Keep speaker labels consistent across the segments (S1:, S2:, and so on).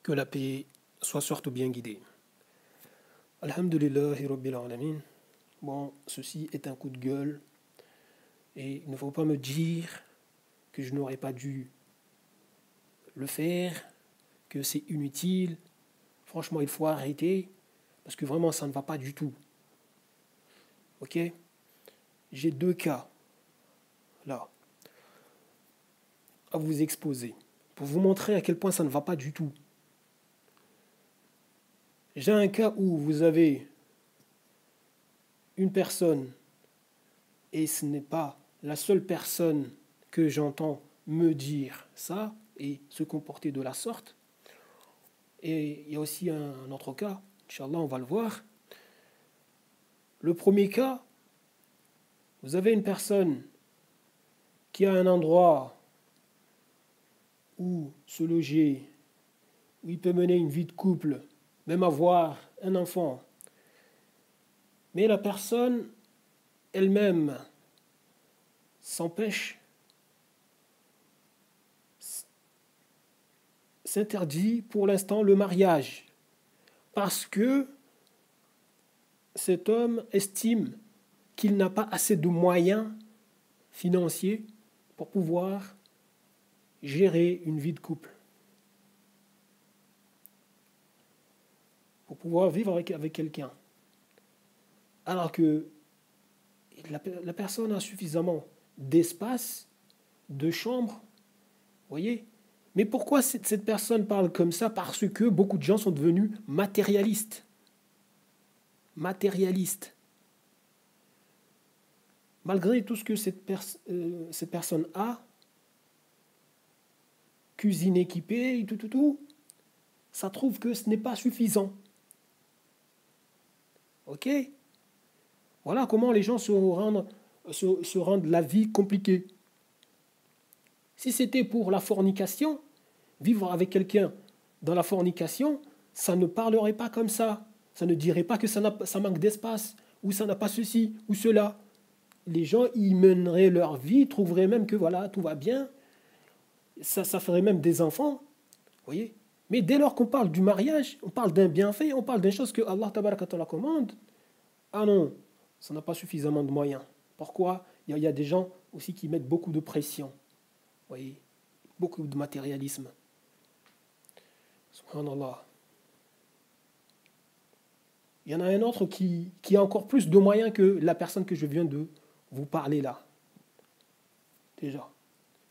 S1: Que la paix soit surtout bien guidée. Alhamdulillahi Rabbil Alamin. Bon, ceci est un coup de gueule et il ne faut pas me dire que je n'aurais pas dû le faire, que c'est inutile. Franchement, il faut arrêter parce que vraiment, ça ne va pas du tout. Ok? J'ai deux cas là à vous exposer pour vous montrer à quel point ça ne va pas du tout. J'ai un cas où vous avez une personne, et ce n'est pas la seule personne que j'entends me dire ça et se comporter de la sorte. Et il y a aussi un autre cas, Inch'Allah, on va le voir. Le premier cas, vous avez une personne qui a un endroit où se loger, où il peut mener une vie de couple, même avoir un enfant. Mais la personne elle-même s'interdit pour l'instant le mariage parce que cet homme estime qu'il n'a pas assez de moyens financiers pour pouvoir gérer une vie de couple, pour pouvoir vivre avec quelqu'un. Alors que la personne a suffisamment d'espace, de chambre, voyez. Mais pourquoi cette personne parle comme ça? Parce que beaucoup de gens sont devenus matérialistes. Matérialistes. Malgré tout ce que cette personne a, cuisine équipée, tout, ça trouve que ce n'est pas suffisant. Ok? Voilà comment les gens se rendent la vie compliquée. Si c'était pour la fornication, vivre avec quelqu'un dans la fornication, ça ne parlerait pas comme ça. Ça ne dirait pas que ça manque d'espace, ou ça n'a pas ceci, ou cela. Les gens y mèneraient leur vie, trouveraient même que voilà, tout va bien. Ça ferait même des enfants. Voyez. Mais dès lors qu'on parle du mariage, on parle d'un bienfait, on parle d'une chose que Allah Tabaraka Ta'ala commande. Ah non, ça n'a pas suffisamment de moyens. Pourquoi? Il y a des gens aussi qui mettent beaucoup de pression. Voyez, beaucoup de matérialisme. Subhanallah. Il y en a un autre qui a encore plus de moyens que la personne que je viens de vous parler là. Déjà.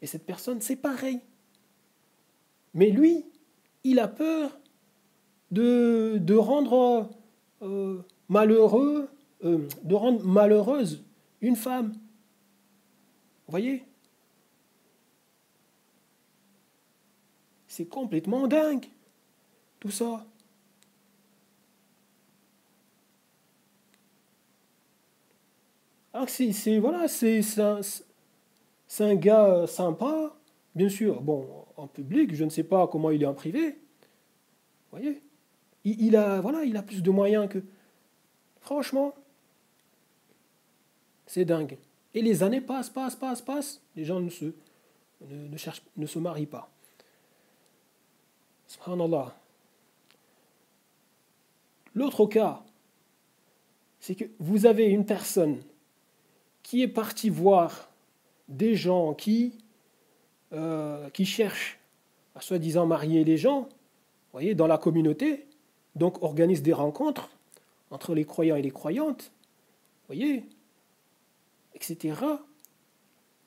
S1: Et cette personne, c'est pareil. Mais lui, il a peur de rendre malheureux, de rendre malheureuse une femme. Vous voyez? C'est complètement dingue, tout ça. Alors c'est un gars sympa, bien sûr. Bon, en public, je ne sais pas comment il est en privé. Vous voyez? Il a plus de moyens que... Franchement, c'est dingue. Et les années passent. Les gens ne se marient pas. Subhanallah. L'autre cas, c'est que vous avez une personne qui est partie voir des gens qui cherchent à soi-disant marier les gens, vous voyez, dans la communauté, donc organise des rencontres entre les croyants et les croyantes, vous voyez, etc.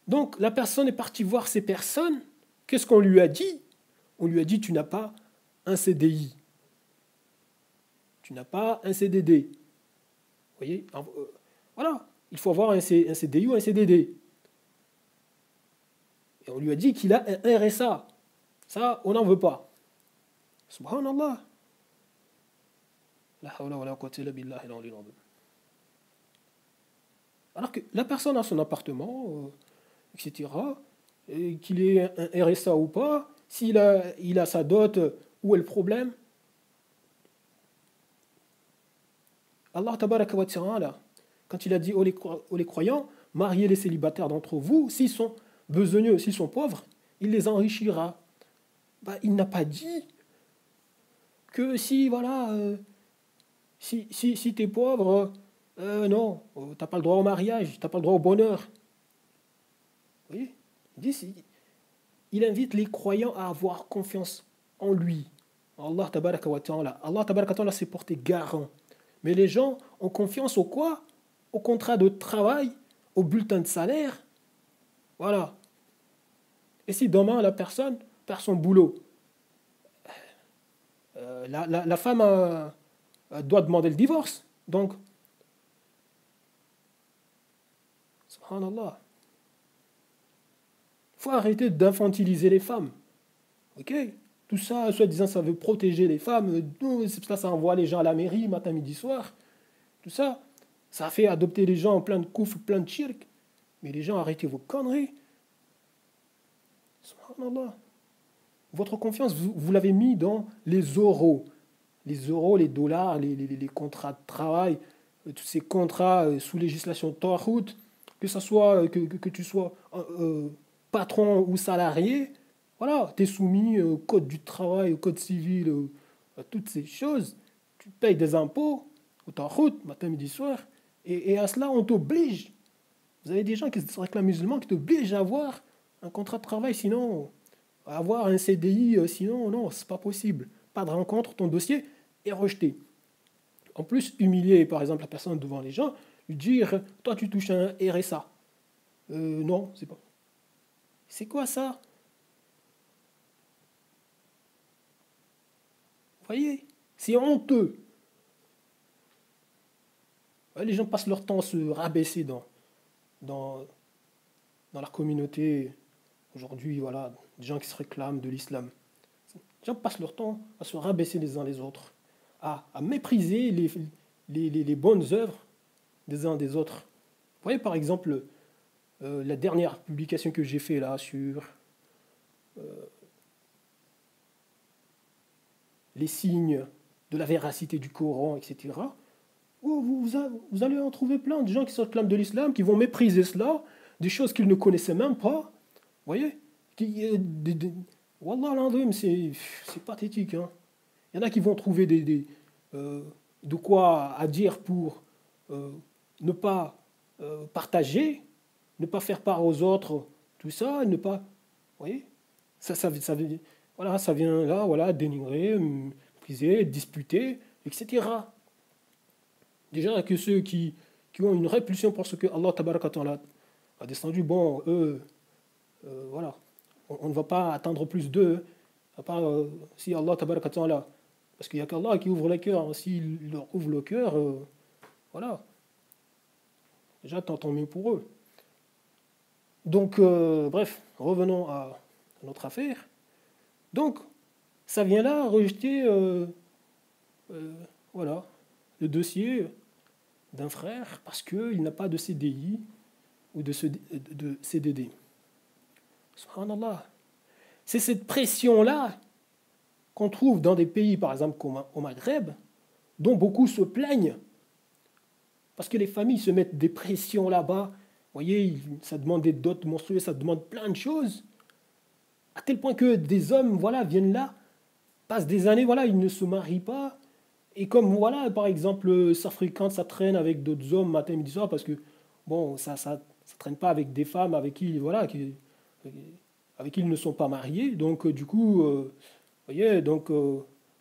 S1: Donc la personne est partie voir ces personnes. Qu'est-ce qu'on lui a dit? On lui a dit, tu n'as pas un CDI. Tu n'as pas un CDD. Vous voyez, voilà, il faut avoir un CDI ou un CDD. Et on lui a dit qu'il a un RSA. Ça, on n'en veut pas. Subhanallah. La hawla wa la quwwata illa billahi al-aliyyil azim. Alors que la personne a son appartement, etc., et qu'il ait un RSA ou pas, s'il a sa dot, où est le problème? Allah tabaraka wa ta'ala, quand il a dit aux les croyants, mariez les célibataires d'entre vous, s'ils sont besogneux, s'ils sont pauvres, il les enrichira. Il n'a pas dit que si, voilà, si tu es pauvre, non, t'as pas le droit au mariage, t'as pas le droit au bonheur. Vous voyez? Il invite les croyants à avoir confiance en lui. Allah tabaraka wa ta'ala. Allah tabaraka wa ta'ala s'est porté garant. Mais les gens ont confiance au quoi? Au contrat de travail, au bulletin de salaire. Voilà. Et si demain la personne perd son boulot, la femme doit demander le divorce. Donc, subhanallah, il faut arrêter d'infantiliser les femmes. Ok? Tout ça, soi-disant, ça veut protéger les femmes. C'est ça, ça envoie les gens à la mairie matin, midi, soir. Tout ça, ça fait adopter les gens en plein de kouf, plein de shirk. Mais les gens, arrêtez vos conneries. Subhanallah. Votre confiance, vous l'avez mis dans les euros. Les euros, les dollars, les contrats de travail, tous ces contrats sous législation Tawhut, que ça soit que tu sois patron ou salarié, voilà, tu es soumis au code du travail, au code civil, à toutes ces choses. Tu payes des impôts, au Tawhut, matin, midi, soir, et à cela, on t'oblige. Vous avez des gens qui se réclament musulmans qui t'obligent à avoir un contrat de travail, sinon, avoir un CDI, sinon, non, c'est pas possible. Pas de rencontre, ton dossier est rejeté. En plus, humilier, par exemple, la personne devant les gens, lui dire, toi, tu touches un RSA. Non, c'est pas. C'est quoi ça? Vous voyez? C'est honteux. Ouais, les gens passent leur temps à se rabaisser dans, dans la communauté. Aujourd'hui, voilà, des gens qui se réclament de l'islam. Les gens passent leur temps à se rabaisser les uns les autres, à mépriser les bonnes œuvres des uns des autres. Vous voyez par exemple la dernière publication que j'ai fait là sur les signes de la véracité du Coran, etc. Oh, vous allez en trouver plein de gens qui se réclament de l'islam, qui vont mépriser cela, des choses qu'ils ne connaissaient même pas. Vous voyez? Wallah l'andrim, c'est pathétique. Hein. Il y en a qui vont trouver de quoi à dire pour ne pas partager, ne pas faire part aux autres, tout ça, ne pas. Vous voyez? Voilà, ça vient là, voilà, dénigrer, mépriser, disputer, etc. Déjà que ceux qui ont une répulsion pour ce que Allah tabaraka wa ta'ala a descendu, bon, eux, voilà, on ne va pas attendre plus d'eux, à part si Allah tabaraka wa ta'ala, parce qu'il n'y a qu'Allah qui ouvre les cœurs, s'il leur ouvre le cœur, voilà, déjà tant mieux pour eux. Donc, bref, revenons à notre affaire. Donc, ça vient là rejeter, voilà, le dossier d'un frère parce qu'il n'a pas de CDI ou de CDD. Subhanallah. C'est cette pression-là qu'on trouve dans des pays, par exemple, comme au Maghreb, dont beaucoup se plaignent. Parce que les familles se mettent des pressions là-bas. Vous voyez, ça demande des dots monstrueuses, ça demande plein de choses. À tel point que des hommes, voilà, viennent là, passent des années, voilà, ils ne se marient pas. Et comme, voilà, par exemple, ça fréquente, ça traîne avec d'autres hommes matin, midi, soir, parce que, bon, ça traîne pas avec des femmes avec qui, voilà, avec qui ils ne sont pas mariés. Donc, du coup, vous voyez, donc,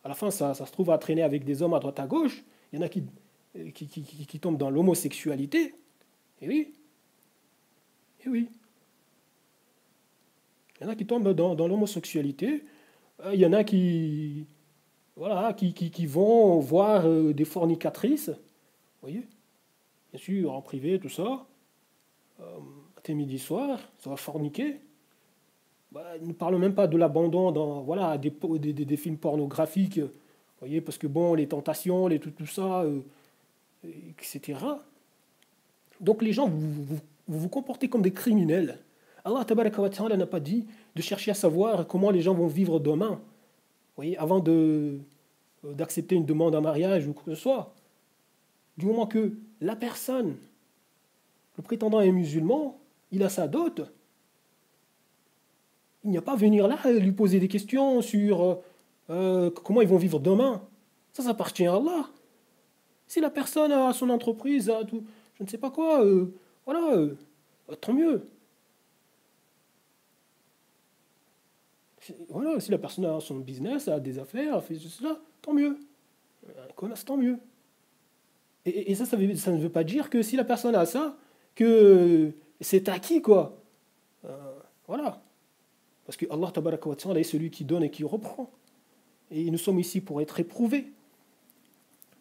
S1: à la fin, ça se trouve à traîner avec des hommes à droite à gauche. Il y en a qui tombent dans l'homosexualité. Et oui, et oui. Il y en a qui tombent dans l'homosexualité. Il y en a qui, voilà, qui vont voir des fornicatrices. Vous voyez, bien sûr, en privé, tout ça. Matin, midi, soir, ça va forniquer. Bah, ne parlons même pas de l'abandon dans voilà, des films pornographiques. Vous voyez, parce que bon, les tentations, tout ça, etc. Donc les gens, vous comportez comme des criminels. Allah tabaraka wa ta'ala n'a pas dit de chercher à savoir comment les gens vont vivre demain. Vous voyez, avant d'accepter une demande en mariage ou quoi que ce soit. Du moment que la personne, le prétendant est musulman, il a sa dot, il n'y a pas à venir là lui poser des questions sur comment ils vont vivre demain, ça appartient à Allah. Si la personne a son entreprise, a tout, je ne sais pas quoi, voilà, tant mieux. Voilà, si la personne a son business, a des affaires, a fait cela, tant mieux. Un commerce, tant mieux. Et ça, ça ne veut pas dire que si la personne a ça, que c'est acquis, quoi. Voilà. Parce que Allah tabaraka wa ta'ala est celui qui donne et qui reprend. Et nous sommes ici pour être éprouvés.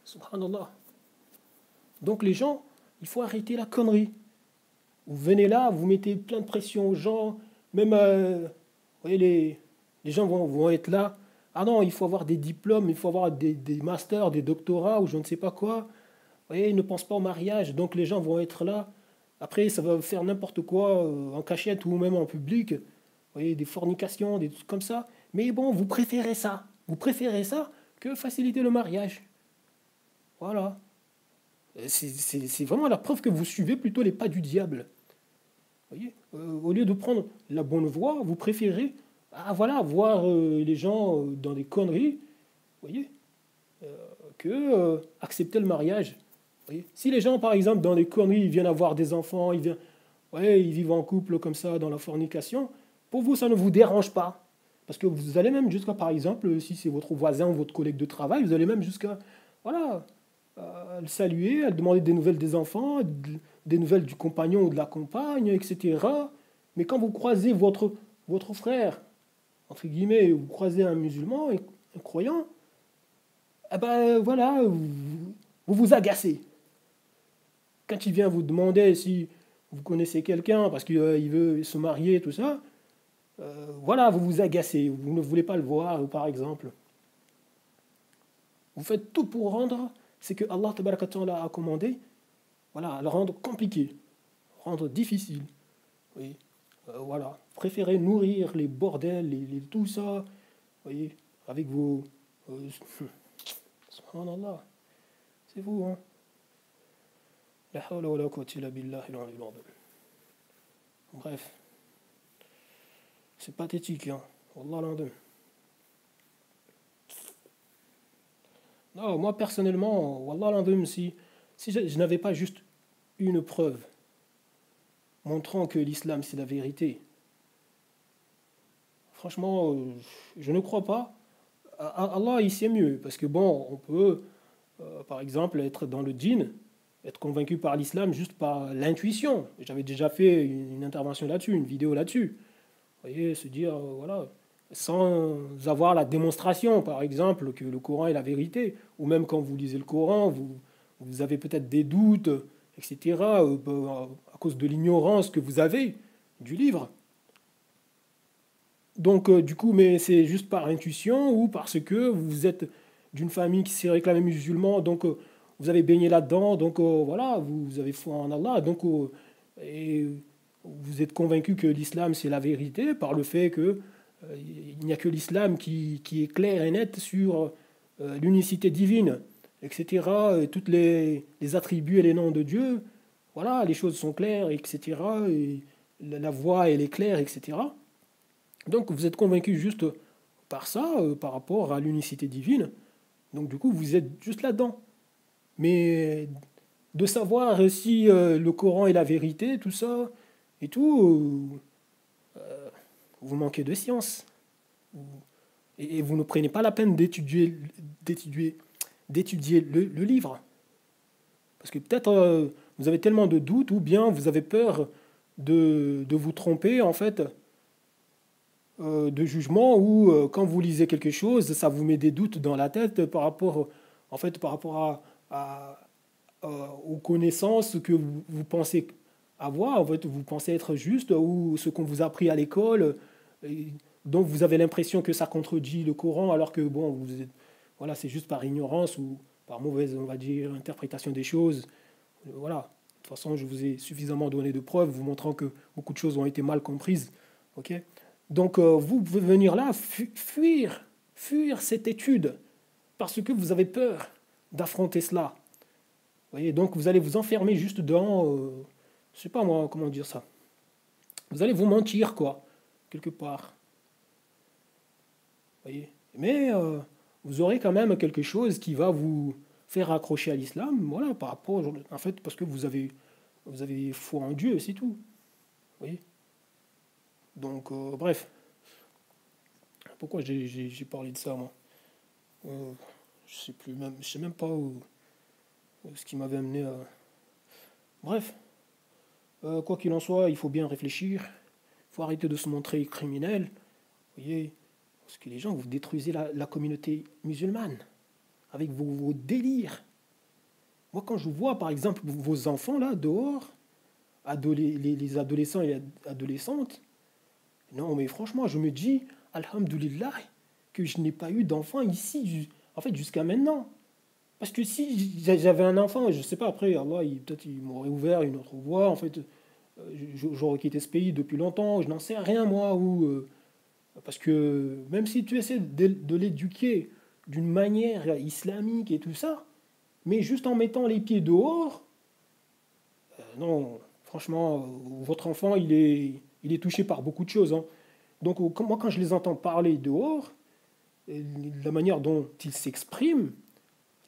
S1: Subhanallah. Donc les gens, il faut arrêter la connerie. Vous venez là, vous mettez plein de pression aux gens, même, vous voyez, les gens vont être là. Ah non, il faut avoir des diplômes, il faut avoir des masters, des doctorats ou je ne sais pas quoi. Vous voyez, ils ne pensent pas au mariage, donc les gens vont être là. Après, ça va faire n'importe quoi en cachette ou même en public. Vous voyez, des fornications, des trucs comme ça. Mais bon, vous préférez ça. Vous préférez ça que faciliter le mariage. Voilà. C'est vraiment la preuve que vous suivez plutôt les pas du diable. Vous voyez, au lieu de prendre la bonne voie, vous préférez voilà, voir les gens dans des conneries, vous voyez, que accepter le mariage. Vous voyez. Si les gens, par exemple, dans des conneries, ils viennent avoir des enfants, ouais, ils vivent en couple comme ça, dans la fornication, pour vous, ça ne vous dérange pas. Parce que vous allez même jusqu'à, par exemple, si c'est votre voisin ou votre collègue de travail, vous allez même jusqu'à, voilà, le saluer, à demander des nouvelles des enfants, des nouvelles du compagnon ou de la compagne, etc. Mais quand vous croisez votre frère, entre guillemets, vous croisez un musulman, un croyant, eh ben voilà, vous vous agacez. Quand il vient vous demander si vous connaissez quelqu'un parce qu'il veut se marier, tout ça, voilà, vous vous agacez, vous ne voulez pas le voir, par exemple. Vous faites tout pour rendre ce que Allah tabaraka wa ta'ala a commandé, voilà, le rendre compliqué, rendre difficile. Oui. Voilà. Préférez nourrir les bordels, tout ça, voyez, avec vos... subhanallah. C'est vous, hein. La hawla wa la quwwata illa billahi al-aliyyil azim. Bref. C'est pathétique, hein. Wallah l'azim. Non, moi personnellement, wallah l'azim, si je n'avais pas juste une preuve montrant que l'islam c'est la vérité, franchement, je ne crois pas. Allah, il sait mieux. Parce que bon, on peut, par exemple, être dans le djinn, être convaincu par l'islam juste par l'intuition. J'avais déjà fait une intervention là-dessus, une vidéo là-dessus. Vous voyez, se dire, voilà, sans avoir la démonstration, par exemple, que le Coran est la vérité. Ou même quand vous lisez le Coran, vous avez peut-être des doutes, etc., à cause de l'ignorance que vous avez du livre. Donc, du coup, mais c'est juste par intuition ou parce que vous êtes d'une famille qui s'est réclamée musulman, donc vous avez baigné là-dedans, donc voilà, vous avez foi en Allah, donc et vous êtes convaincu que l'islam c'est la vérité par le fait que il n'y a que l'islam qui est clair et net sur l'unicité divine, etc. Et toutes les attributs et les noms de Dieu, voilà, les choses sont claires, etc. Et la voie elle est claire, etc. Donc vous êtes convaincu juste par ça, par rapport à l'unicité divine. Donc du coup, vous êtes juste là-dedans. Mais de savoir si le Coran est la vérité, tout ça, et tout, vous manquez de science. Et vous ne prenez pas la peine d'étudier le livre. Parce que peut-être vous avez tellement de doutes, ou bien vous avez peur de vous tromper, en fait, de jugement où quand vous lisez quelque chose, ça vous met des doutes dans la tête par rapport, en fait, par rapport aux connaissances que vous pensez avoir, en fait, vous pensez être juste, ou ce qu'on vous a appris à l'école, donc vous avez l'impression que ça contredit le Coran, alors que bon, voilà, c'est juste par ignorance ou par mauvaise, on va dire, interprétation des choses. Voilà. De toute façon, je vous ai suffisamment donné de preuves, vous montrant que beaucoup de choses ont été mal comprises. Ok. Donc vous pouvez venir là, fuir cette étude, parce que vous avez peur d'affronter cela. Vous voyez, donc vous allez vous enfermer juste dans, je sais pas moi, comment dire ça. Vous allez vous mentir, quoi, quelque part. Vous voyez. Mais vous aurez quand même quelque chose qui va vous faire accrocher à l'islam, voilà, par rapport, en fait, parce que vous avez foi en Dieu, c'est tout. Vous voyez. Donc, bref, pourquoi j'ai parlé de ça, moi? Euh, je sais plus même, je sais même pas ce qui m'avait amené à. Bref, quoi qu'il en soit, il faut bien réfléchir. Il faut arrêter de se montrer criminel. Vous voyez, parce que les gens, vous détruisez la communauté musulmane avec vos délires. Moi, quand je vois, par exemple, vos enfants là dehors, les adolescents et les adolescentes, non, mais franchement, je me dis, Alhamdulillah, que je n'ai pas eu d'enfant ici, en fait, jusqu'à maintenant. Parce que si j'avais un enfant, je sais pas, après, Allah, peut-être il m'aurait ouvert une autre voie, en fait, j'aurais quitté ce pays depuis longtemps, je n'en sais rien, moi, parce que même si tu essaies de l'éduquer d'une manière islamique et tout ça, mais juste en mettant les pieds dehors, non, franchement, votre enfant, il est touché par beaucoup de choses, hein. Donc, moi, quand je les entends parler dehors, la manière dont ils s'expriment,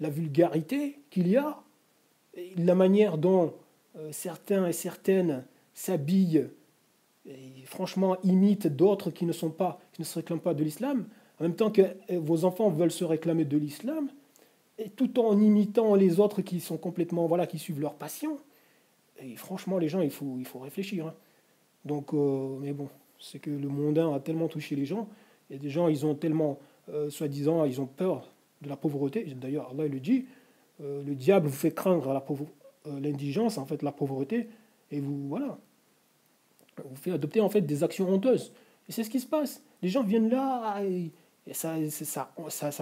S1: la vulgarité qu'il y a, et la manière dont certains et certaines s'habillent et franchement imitent d'autres qui ne sont pas, qui ne se réclament pas de l'islam, en même temps que vos enfants veulent se réclamer de l'islam, et tout en imitant les autres qui sont complètement, voilà, qui suivent leur passion. Et franchement, les gens, il faut réfléchir, hein. Donc, mais bon, c'est que le mondain a tellement touché les gens, et des gens, ils ont tellement, soi-disant, ils ont peur de la pauvreté. D'ailleurs, Allah il le dit, le diable vous fait craindre l'indigence, en fait, la pauvreté, et vous, voilà, vous fait adopter en fait des actions honteuses. Et c'est ce qui se passe. Les gens viennent là, et ça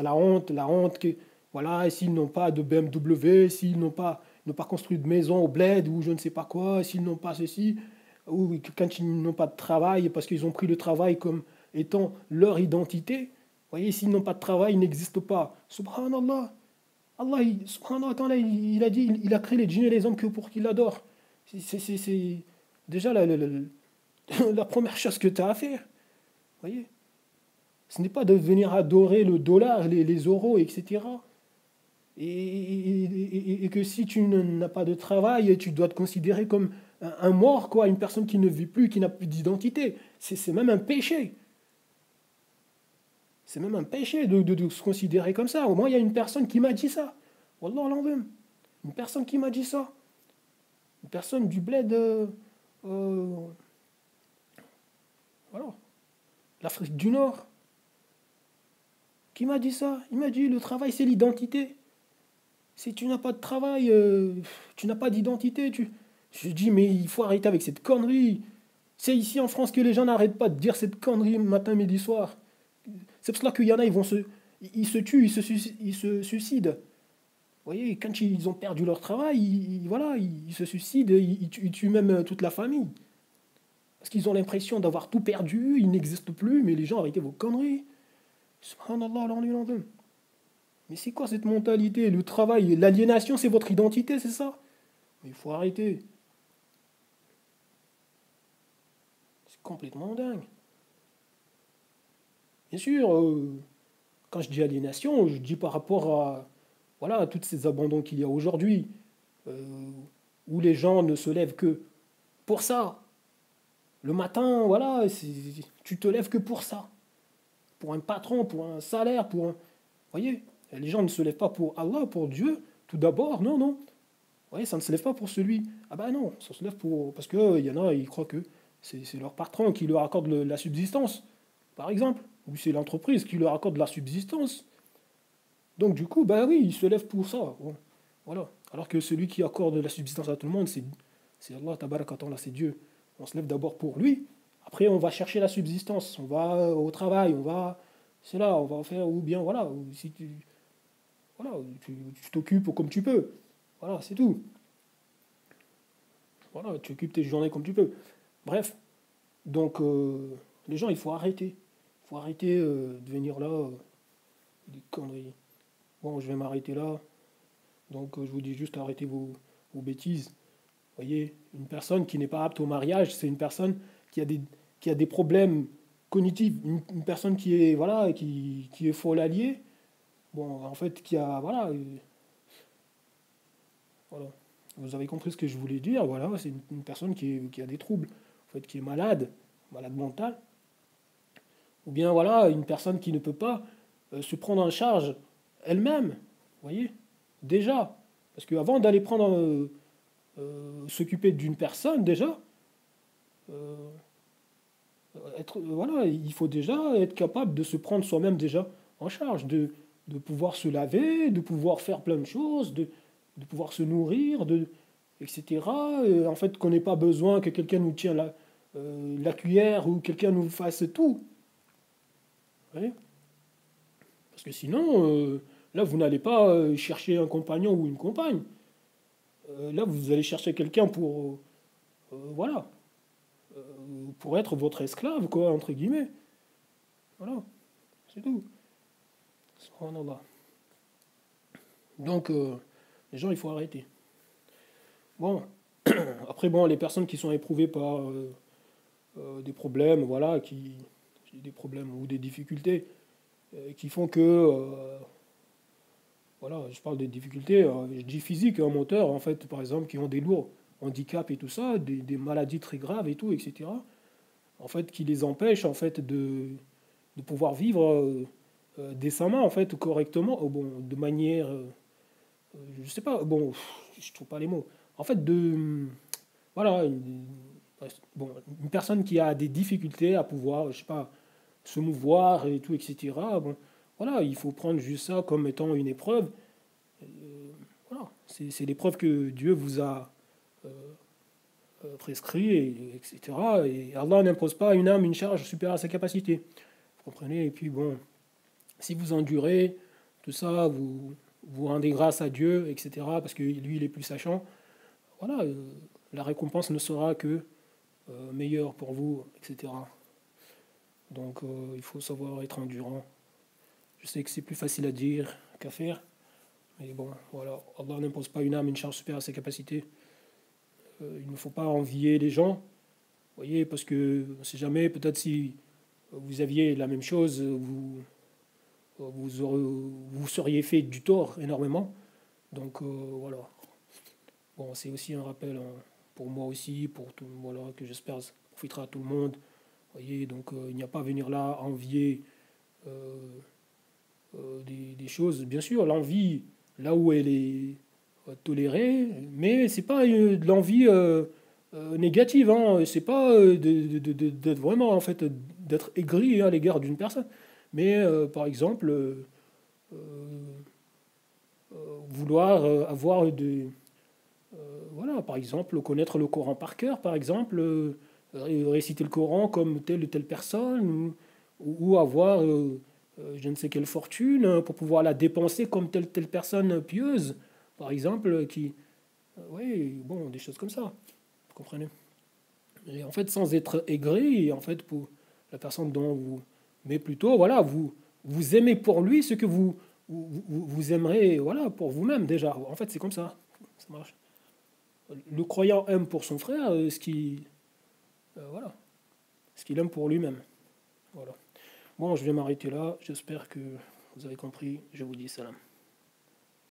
S1: la honte que, voilà, s'ils n'ont pas de BMW, s'ils n'ont pas construit de maison au bled ou je ne sais pas quoi, s'ils n'ont pas ceci, ou quand ils n'ont pas de travail parce qu'ils ont pris le travail comme étant leur identité, vous voyez, s'ils n'ont pas de travail, ils n'existent pas. Subhanallah. Allah, subhanahu wa ta'ala, il a dit, il a créé les djinns et les hommes que pour qu'ils l'adorent. C'est déjà la première chose que tu as à faire. Vous voyez? Ce n'est pas de venir adorer le dollar, les euros, etc. Et que si tu n'as pas de travail, tu dois te considérer comme un mort, quoi, une personne qui ne vit plus, qui n'a plus d'identité. C'est même un péché. C'est même un péché de se considérer comme ça. Au moins, il y a une personne qui m'a dit ça. Wallah l'en une personne qui m'a dit ça. Une personne du bled, voilà, l'Afrique du Nord, qui m'a dit ça. Il m'a dit, le travail, c'est l'identité. Si tu n'as pas de travail, tu n'as pas d'identité. Je dis, mais il faut arrêter avec cette connerie. C'est ici en France que les gens n'arrêtent pas de dire cette connerie matin, midi, soir. C'est pour cela qu'il y en a, ils se tuent, ils se suicident. Vous voyez, quand ils ont perdu leur travail, voilà, ils se suicident, ils tuent même toute la famille. Parce qu'ils ont l'impression d'avoir tout perdu, ils n'existent plus, mais les gens, arrêtez vos conneries. Subhanallah, l'an. Mais c'est quoi cette mentalité? Le travail, l'aliénation, c'est votre identité, c'est ça? Mais il faut arrêter. C'est complètement dingue. Bien sûr, quand je dis aliénation, je dis par rapport à, voilà, à tous ces abandons qu'il y a aujourd'hui, euh, où les gens ne se lèvent que pour ça. Le matin, voilà, tu te lèves que pour ça. Pour un patron, pour un salaire, pour un. Vous voyez, les gens ne se lèvent pas pour Allah, pour Dieu, tout d'abord, non, non. Vous voyez, ça ne se lève pas pour celui. Ah ben non, ça se lève pour. Parce qu'il y en a, ils croient que c'est leur patron qui leur accorde la subsistance, par exemple. Ou c'est l'entreprise qui leur accorde la subsistance. Donc du coup, ben oui, ils se lèvent pour ça. Bon, voilà. Alors que celui qui accorde la subsistance à tout le monde, c'est Allah, tabarakatah, là, c'est Dieu. On se lève d'abord pour lui. Après, on va chercher la subsistance. On va au travail, on va. C'est là, on va faire. Ou bien, voilà. Si tu. Voilà, tu t'occupes comme tu peux. Voilà, c'est tout. Voilà, tu occupes tes journées comme tu peux. Bref, donc les gens, il faut arrêter. Il faut arrêter de venir là, des conneries. Bon, je vais m'arrêter là. Donc je vous dis juste arrêtez vos bêtises. Vous voyez, une personne qui n'est pas apte au mariage, c'est une personne qui a des problèmes cognitive, une personne qui est, voilà, qui est folle alliée, bon, en fait, qui a, voilà, voilà. Vous avez compris ce que je voulais dire, voilà, c'est une personne qui a des troubles, en fait, qui est malade, malade mentale, ou bien, voilà, une personne qui ne peut pas se prendre en charge elle-même, vous voyez, déjà. Parce qu'avant d'aller prendre, s'occuper d'une personne, déjà, euh, voilà, il faut déjà être capable de se prendre soi-même déjà en charge, de pouvoir se laver, de pouvoir faire plein de choses, de pouvoir se nourrir, etc. En fait, qu'on n'ait pas besoin que quelqu'un nous tienne la cuillère ou quelqu'un nous fasse tout. Vous voyez. Parce que sinon, là, vous n'allez pas chercher un compagnon ou une compagne. Là, vous allez chercher quelqu'un voilà, pour être votre esclave, quoi, entre guillemets. Voilà, c'est tout. Subhanallah. Donc, les gens, il faut arrêter. Bon, après, bon, les personnes qui sont éprouvées par des problèmes, voilà, des problèmes ou des difficultés qui font que, voilà, je parle des difficultés, je dis physiques, un moteur, en fait, par exemple, qui ont des lourds handicaps et tout ça, des maladies très graves et tout, etc. En fait, qui les empêchent, en fait, de pouvoir vivre décemment, en fait, correctement, bon, de manière, je sais pas, bon, je trouve pas les mots. En fait, voilà, bon, une personne qui a des difficultés à pouvoir, je sais pas, se mouvoir et tout, etc. Bon, voilà, il faut prendre juste ça comme étant une épreuve. Voilà, c'est l'épreuve que Dieu vous a prescrit, etc. Et Allah n'impose pas à une âme une charge supérieure à sa capacité. Vous comprenez? Et puis bon, si vous endurez tout ça, vous rendez grâce à Dieu, etc. Parce que lui, il est plus sachant. Voilà, la récompense ne sera que meilleure pour vous, etc. Donc il faut savoir être endurant. Je sais que c'est plus facile à dire qu'à faire, mais bon, voilà, Allah n'impose pas une âme une charge supérieure à ses capacités. Il ne faut pas envier les gens, vous voyez, parce que on ne sait jamais, peut-être si vous aviez la même chose, vous seriez fait du tort énormément. Donc voilà. Bon, c'est aussi un rappel hein, pour moi aussi, pour tout, voilà, que j'espère ça profitera à tout le monde. Vous voyez, donc il n'y a pas à venir là envier euh, des choses. Bien sûr, l'envie, là où elle est tolérée, mais c'est pas de l'envie négative. Hein. C'est pas d'être vraiment en fait d'être aigri hein, à l'égard d'une personne. Mais par exemple, vouloir avoir voilà, par exemple, connaître le Coran par cœur, par exemple, réciter le Coran comme telle ou telle personne, ou avoir je ne sais quelle fortune pour pouvoir la dépenser comme telle personne pieuse, par exemple, qui... oui, bon, des choses comme ça, vous comprenez? Et en fait, sans être aigri, en fait, pour la personne dont vous... Mais plutôt, voilà, vous aimez pour lui ce que vous aimerez, voilà, pour vous-même déjà. En fait, c'est comme ça marche. Le croyant aime pour son frère voilà, ce qu'il aime pour lui-même. Voilà. Bon, je vais m'arrêter là. J'espère que vous avez compris. Je vous dis salam.